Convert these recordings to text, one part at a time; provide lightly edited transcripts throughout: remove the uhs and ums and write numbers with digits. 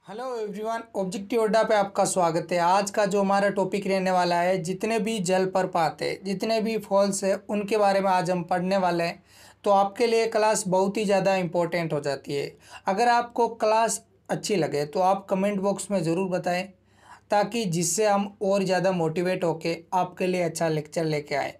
Hello everyone, objective अड्डा पे आपका स्वागत है। आज का जो हमारा टॉपिक रहने वाला है, जितने भी जलप्रपात है, जितने भी फॉल्स है, उनके बारे में आज हम पढ़ने वाले हैं। तो आपके लिए क्लास बहुत ही ज़्यादा इम्पोर्टेंट हो जाती है। अगर आपको क्लास अच्छी लगे तो आप कमेंट बॉक्स में ज़रूर बताएं, ताकि जिससे हम और ज़्यादा मोटिवेट होके आपके लिए अच्छा लेक्चर लेके आए।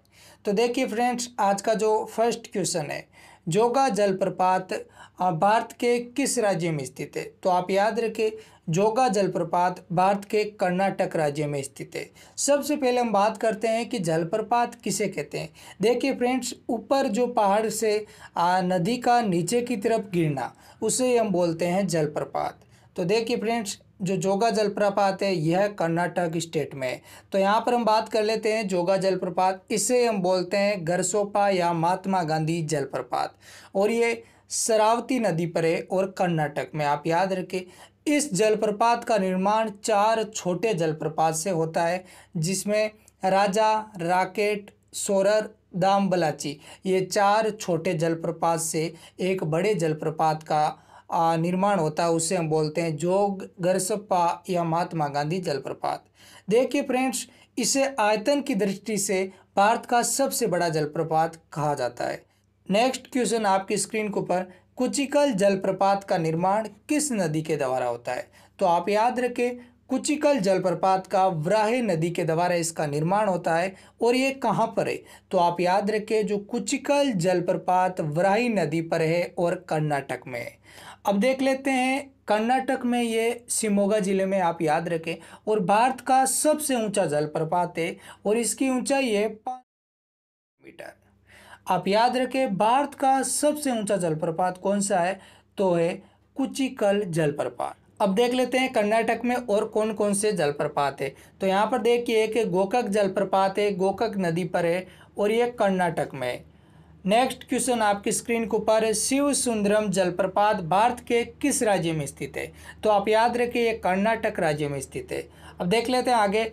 तो देखिए फ्रेंड्स, आज का जो फर्स्ट क्वेश्चन है, जोगा जलप्रपात भारत के किस राज्य में स्थित है? तो आप याद रखें, जोगा जलप्रपात भारत के कर्नाटक राज्य में स्थित है। सबसे पहले हम बात करते हैं कि जलप्रपात किसे कहते हैं। देखिए फ्रेंड्स, ऊपर जो पहाड़ से नदी का नीचे की तरफ गिरना, उसे हम बोलते हैं जलप्रपात। तो देखिए फ्रेंड्स, जो जोगा जलप्रपात है यह कर्नाटक स्टेट में है। तो यहाँ पर हम बात कर लेते हैं जोगा जलप्रपात, इसे हम बोलते हैं गरसोपा या महात्मा गांधी जलप्रपात, और ये शरावती नदी पर है और कर्नाटक में। आप याद रखें, इस जलप्रपात का निर्माण 4 छोटे जलप्रपात से होता है, जिसमें राजा, राकेट, सोरर, दामबलाची, ये 4 छोटे जलप्रपात से एक बड़े जलप्रपात का निर्माण होता है। उसे हम बोलते हैं जोग गरसप्पा या महात्मा गांधी जलप्रपात। देखिए फ्रेंड्स, इसे आयतन की दृष्टि से भारत का सबसे बड़ा जलप्रपात कहा जाता है। नेक्स्ट क्वेश्चन आपकी स्क्रीन के ऊपर, कुचिकल जलप्रपात का निर्माण किस नदी के द्वारा होता है? तो आप याद रखें, कुचिकल जलप्रपात का वराही नदी के द्वारा इसका निर्माण होता है। और ये कहाँ पर है? तो आप याद रखें, जो कुचिकल जलप्रपात वराही नदी पर है और कर्नाटक में है। अब देख लेते हैं, कर्नाटक में ये शिमोगा जिले में, आप याद रखें, और भारत का सबसे ऊंचा जलप्रपात है और इसकी ऊंचाई है 5 मीटर। आप याद रखें, भारत का सबसे ऊंचा जलप्रपात कौन सा है? तो है कुचिकल जलप्रपात। अब देख लेते हैं कर्नाटक में और कौन कौन से जलप्रपात है। तो यहाँ पर देखिए, एक गोकक जलप्रपात है, गोकक नदी पर है और ये कर्नाटक में है। नेक्स्ट क्वेश्चन आपकी स्क्रीन के ऊपर है, शिव सुंदरम जलप्रपात भारत के किस राज्य में स्थित है? तो आप याद रखिए, ये कर्नाटक राज्य में स्थित है। अब देख लेते हैं आगे,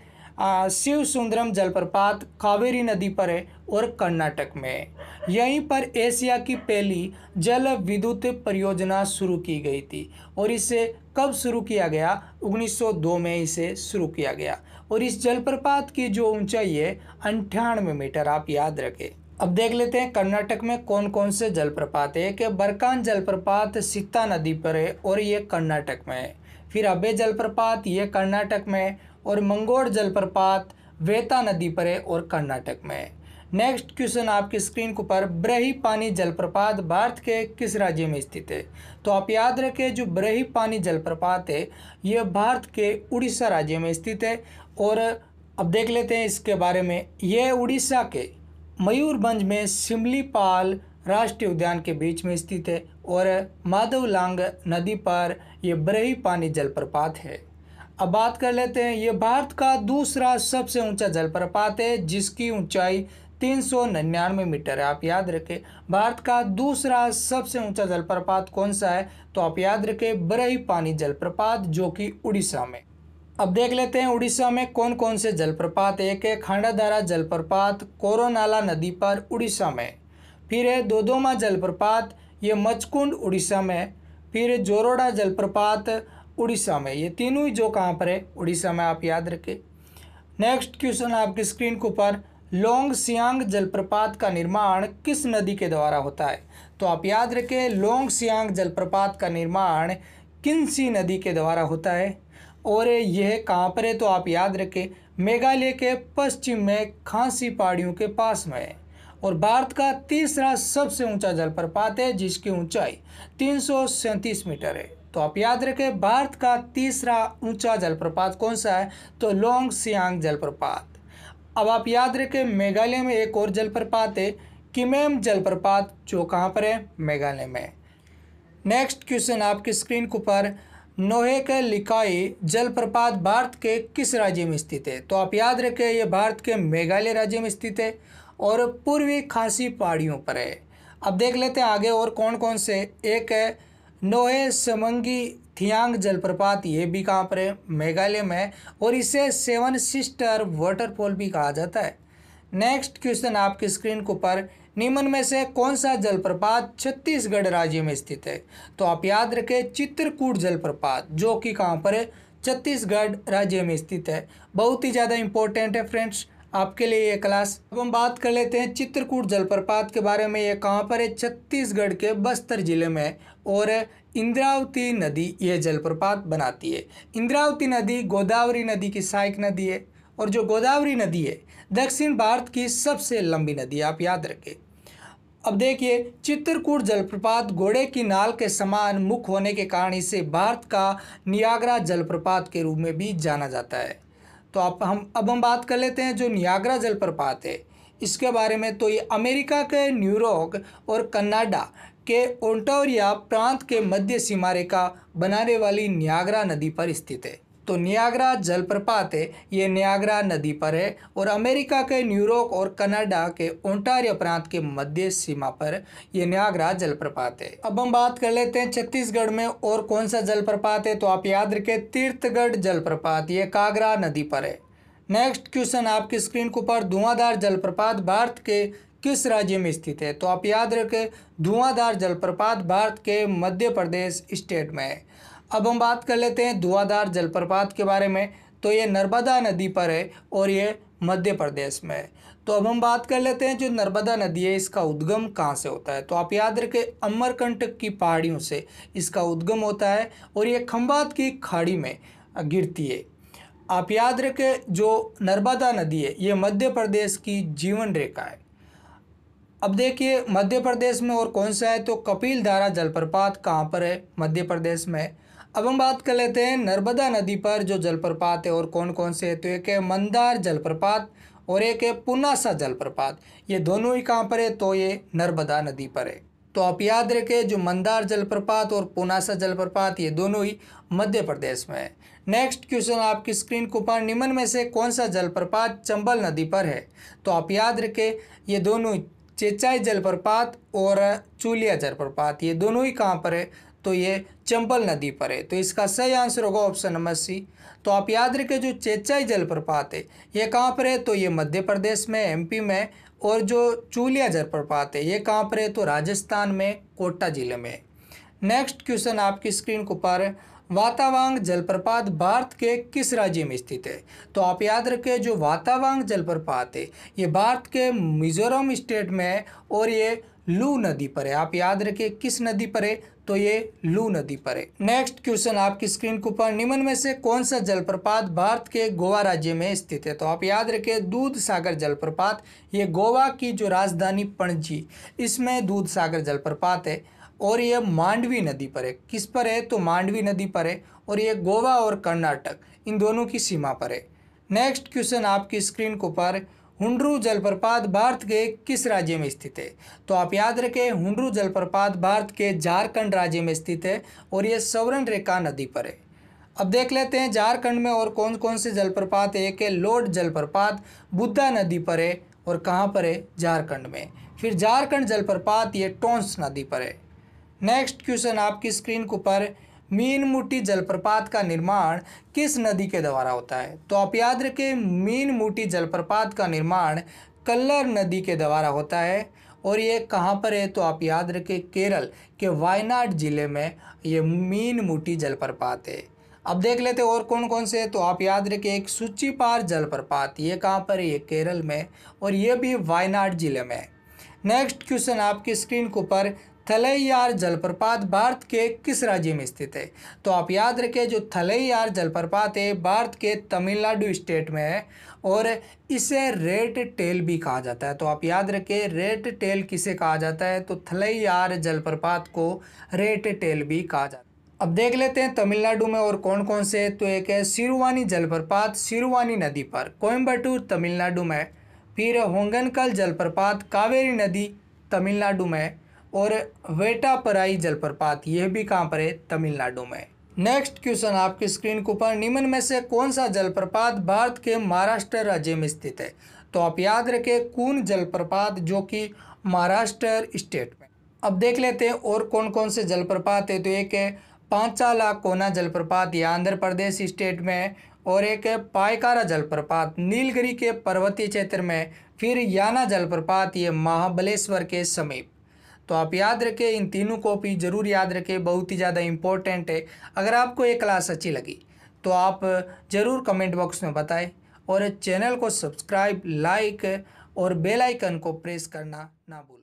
शिव सुंदरम जलप्रपात कावेरी नदी पर है और कर्नाटक में है। यहीं पर एशिया की पहली जल विद्युत परियोजना शुरू की गई थी। और इसे कब शुरू किया गया? 1902 में इसे शुरू किया गया। और इस जलप्रपात की जो ऊंचाई है 98 मीटर, आप याद रखें। अब देख लेते हैं कर्नाटक में कौन कौन से जलप्रपात है। कि बरकान जलप्रपात सीता नदी पर है और ये कर्नाटक में है। फिर अबे जलप्रपात, ये कर्नाटक में है। और मंगोड़ जलप्रपात वेता नदी पर है और कर्नाटक में है। नेक्स्ट क्वेश्चन आपकी स्क्रीन के ऊपर, ब्रही पानी जलप्रपात भारत के किस राज्य में स्थित है? तो आप याद रखें, जो ब्रही पानी जलप्रपात है ये भारत के उड़ीसा राज्य में स्थित है। और अब देख लेते हैं इसके बारे में, ये उड़ीसा के मयूरभंज में सिमलीपाल राष्ट्रीय उद्यान के बीच में स्थित है और माधवलांग नदी पर यह ब्रही पानी जलप्रपात है। अब बात कर लेते हैं, यह भारत का दूसरा सबसे ऊंचा जलप्रपात है, जिसकी ऊंचाई 399 मीटर है। आप याद रखें, भारत का दूसरा सबसे ऊंचा जलप्रपात कौन सा है? तो आप याद रखें, ब्रही पानी जलप्रपात, जो कि उड़ीसा में। अब देख लेते हैं उड़ीसा में कौन कौन से जलप्रपात। एक है खांडाधारा जलप्रपात कोरोनाला नदी पर उड़ीसा में। फिर है दोदोमा जलप्रपात, ये मचकुंड उड़ीसा में। फिर जोरोडा जलप्रपात उड़ीसा में। ये तीनों ही जो कहाँ पर है? उड़ीसा में, आप याद रखें। नेक्स्ट क्वेश्चन आपकी स्क्रीन के ऊपर, लोंग सियांग जलप्रपात का निर्माण किस नदी के द्वारा होता है? तो आप याद रखें, लोंग सियांग जलप्रपात का निर्माण किन्सी नदी के द्वारा होता है। और यह कहाँ पर है? तो आप याद रखें, मेघालय के पश्चिम में खासी पहाड़ियों के पास में है। और भारत का तीसरा सबसे ऊंचा जलप्रपात है, जिसकी ऊंचाई 337 मीटर है। तो आप याद रखें, भारत का तीसरा ऊंचा जलप्रपात कौन सा है? तो लोंग सियांग जलप्रपात। अब आप याद रखें, मेघालय में एक और जलप्रपात है, किमेम जलप्रपात, जो कहाँ पर है? मेघालय में। नेक्स्ट क्वेश्चन आपकी स्क्रीन के ऊपर, नोहेक लिकाई जलप्रपात भारत के किस राज्य में स्थित है? तो आप याद रखें, यह भारत के मेघालय राज्य में स्थित है और पूर्वी खासी पहाड़ियों पर है। अब देख लेते हैं आगे और कौन कौन से। एक है नोहे समंगी थियांग जलप्रपात, ये भी कहाँ पर है? मेघालय में। और इसे 7 सिस्टर वाटरफॉल भी कहा जाता है। नेक्स्ट क्वेश्चन आपकी स्क्रीन के ऊपर, निम्न में से कौन सा जलप्रपात छत्तीसगढ़ राज्य में स्थित है? तो आप याद रखें चित्रकूट जलप्रपात, जो कि कहाँ पर है? छत्तीसगढ़ राज्य में स्थित है। बहुत ही ज़्यादा इंपॉर्टेंट है फ्रेंड्स आपके लिए ये क्लास। अब हम बात कर लेते हैं चित्रकूट जलप्रपात के बारे में। ये कहाँ पर है? छत्तीसगढ़ के बस्तर जिले में। और इंद्रावती नदी ये जलप्रपात बनाती है। इंद्रावती नदी गोदावरी नदी की सहायक नदी है, और जो गोदावरी नदी है दक्षिण भारत की सबसे लंबी नदी है, आप याद रखें। अब देखिए, चित्रकूट जलप्रपात घोड़े की नाल के समान मुख होने के कारण इसे भारत का नियाग्रा जलप्रपात के रूप में भी जाना जाता है। तो अब हम बात कर लेते हैं जो नियाग्रा जलप्रपात है इसके बारे में। तो ये अमेरिका के न्यूयॉर्क और कनाडा के ओंटारियो प्रांत के मध्य सीमा रेखा बनाने वाली नियाग्रा नदी पर स्थित है। तो नियाग्रा जलप्रपात है ये नियाग्रा नदी पर है, और अमेरिका के न्यूयॉर्क और कनाडा के ओंटारियो प्रांत के मध्य सीमा पर ये नियाग्रा जलप्रपात है। अब हम बात कर लेते हैं छत्तीसगढ़ में और कौन सा जलप्रपात है। तो आप याद रखें तीर्थगढ़ जलप्रपात, ये कागरा नदी पर है। नेक्स्ट क्वेश्चन आपकी स्क्रीन के ऊपर, धुआंधार जलप्रपात भारत के किस राज्य में स्थित है? तो आप याद रखें धुआंधार जलप्रपात भारत के मध्य प्रदेश स्टेट में है। अब हम बात कर लेते हैं धुआंधार जलप्रपात के बारे में। तो ये नर्मदा नदी पर है और ये मध्य प्रदेश में है। तो अब हम बात कर लेते हैं जो नर्मदा नदी है इसका उद्गम कहाँ से होता है। तो आप याद रखें अमरकंटक की पहाड़ियों से इसका उद्गम होता है, और ये खंभात की खाड़ी में गिरती है। आप याद रखें जो नर्मदा नदी है ये मध्य प्रदेश की जीवन रेखा है। अब देखिए मध्य प्रदेश में और कौन सा है, तो कपिल धारा जलप्रपात कहाँ पर है? मध्य प्रदेश में। अब हम बात कर लेते हैं नर्मदा नदी पर जो जलप्रपात है और कौन कौन से है। तो एक है मंदार जलप्रपात और एक है पुनासा जलप्रपात। ये दोनों ही कहाँ पर है? तो ये नर्मदा नदी पर है। तो आप याद रखें जो मंदार जलप्रपात और पुनासा जलप्रपात ये दोनों ही मध्य प्रदेश में है। नेक्स्ट क्वेश्चन आपकी स्क्रीन के ऊपर, निम्न में से कौन सा जलप्रपात चंबल नदी पर है? तो आप याद रखें ये दोनों चेचाई जलप्रपात और चूलिया जलप्रपात ये दोनों ही कहाँ पर है? तो ये चंबल नदी पर है। तो इसका सही आंसर होगा ऑप्शन नंबर सी। तो आप याद रखें जो चेचाई जलप्रपात है ये कहाँ पर है? तो ये मध्य प्रदेश में, एमपी में। और जो चूलिया जलप्रपात है ये कहाँ पर है? तो राजस्थान में, कोटा जिले में। नेक्स्ट क्वेश्चन आपकी स्क्रीन के ऊपर, वातावांग जलप्रपात भारत के किस राज्य में स्थित है? तो आप याद रखें जो वातावांग जलप्रपात है ये भारत के मिजोरम स्टेट में है, और ये लू नदी पर है। आप याद रखें किस नदी पर है? तो ये लू नदी पर है। नेक्स्ट क्वेश्चन आपकी स्क्रीन के ऊपर, निम्न में से कौन सा जलप्रपात भारत के गोवा राज्य में स्थित है? तो आप याद रखें दूध सागर जलप्रपात, ये गोवा की जो राजधानी पणजी इसमें दूध सागर जलप्रपात है, और ये मांडवी नदी पर है। किस पर है? तो मांडवी नदी पर है, और ये गोवा और कर्नाटक इन दोनों की सीमा पर है। नेक्स्ट क्वेश्चन आपकी स्क्रीन के ऊपर, हुंड्रू जलप्रपात भारत के किस राज्य में स्थित है? तो आप याद रखें हुंड्रू जलप्रपात भारत के झारखंड राज्य में स्थित है, और ये सवर्ण रेखा नदी पर है। अब देख लेते हैं झारखंड में और कौन कौन से जलप्रपात है। एक है लोड जलप्रपात बुद्धा नदी पर है, और कहाँ पर है? झारखंड में। फिर झारखंड जलप्रपात ये टोंस नदी पर है। नेक्स्ट क्वेश्चन आपकी स्क्रीन के ऊपर, मीनमुटी जलप्रपात का निर्माण किस नदी के द्वारा होता है? तो आप याद रखें मीनमुटी जलप्रपात का निर्माण कल्लर नदी के द्वारा होता है, और ये कहाँ पर है? तो आप याद रखें केरल के वायनाड जिले में ये मीनमुटी जलप्रपात है। अब देख लेते हैं और कौन कौन से है। तो आप याद रखें एक सूचीपार जलप्रपात, ये कहाँ पर है? ये केरल में, और ये भी वायनाड जिले में है। नेक्स्ट क्वेश्चन आपकी स्क्रीन के ऊपर, थलैयार जलप्रपात भारत के किस राज्य में स्थित है? तो आप याद रखें जो थलैयार जलप्रपात है भारत के तमिलनाडु स्टेट में है, और इसे रेड टेल भी कहा जाता है। तो आप याद रखें रेड टेल किसे कहा जाता है? तो थलैयार जलप्रपात को रेड टेल भी कहा जाता है। अब देख लेते हैं तमिलनाडु में और कौन कौन से। तो एक है सिरुवानी जलप्रपात सिरुवानी नदी पर, कोयम्बटूर तमिलनाडु में। फिर होंगनकल जलप्रपात कावेरी नदी तमिलनाडु में, और वेटापराई जलप्रपात यह भी कहाँ पर है? तमिलनाडु में। नेक्स्ट क्वेश्चन आपकी स्क्रीन के ऊपर, निम्न में से कौन सा जलप्रपात भारत के महाराष्ट्र राज्य में स्थित है? तो आप याद रखें कून जलप्रपात जो कि महाराष्ट्र स्टेट में। अब देख लेते हैं और कौन कौन से जलप्रपात है। तो एक है पांचाला कोना जलप्रपात, ये आंध्र प्रदेश स्टेट में है, और एक है पायकारा जलप्रपात नीलगिरी के पर्वतीय क्षेत्र में, फिर याना जलप्रपात ये महाबलेश्वर के समीप। तो आप याद रखें, इन तीनों को भी जरूर याद रखें, बहुत ही ज़्यादा इम्पोर्टेंट है। अगर आपको ये क्लास अच्छी लगी तो आप ज़रूर कमेंट बॉक्स में बताएं और चैनल को सब्सक्राइब, लाइक और बेल आइकन को प्रेस करना ना भूलें।